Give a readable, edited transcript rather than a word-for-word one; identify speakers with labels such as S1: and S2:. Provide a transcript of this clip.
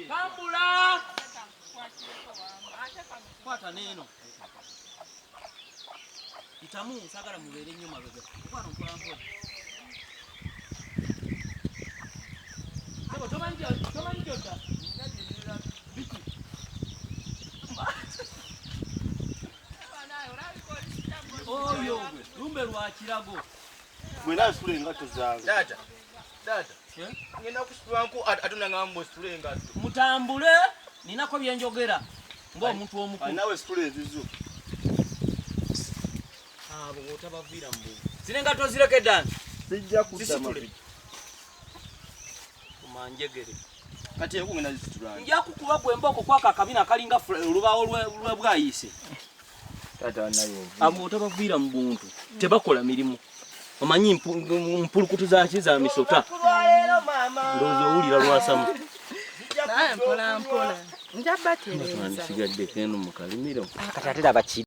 S1: Kambula. Kwata neno. Itamu sagala mubere nnyo mabega. Kwano mpola mpola. Sebo tomanyi jota. Biki. Oyo lumbe lwa kirago.
S2: Mwena sule Engato zange.
S3: Dada. Ngenda kusitwanku atuna ngambo sule Engato.
S1: Mutambule ninako byenjogera. Ng'omuntu omukulu.
S2: Nawe sule ezizo.
S1: Abo ngotabavira mbu. Zine Engato zireke dance.
S2: Sijja kudama.
S1: Kumanjegere.
S2: Kati yako ngena zitulana.
S1: Njja kukuba gwemboko kwaka akabina kalinga olubawo lwe bwayise.
S2: Tata nayo.
S1: Abo ngotabavira mu buntu. Tebakola mirimu. Omanyi mpulukutu za kiza misota. Ndozo ulira lwasamu.
S4: Mpola. Njabba tereza.
S1: Nsigadde keno mukalimiro.
S4: Kati atera abachi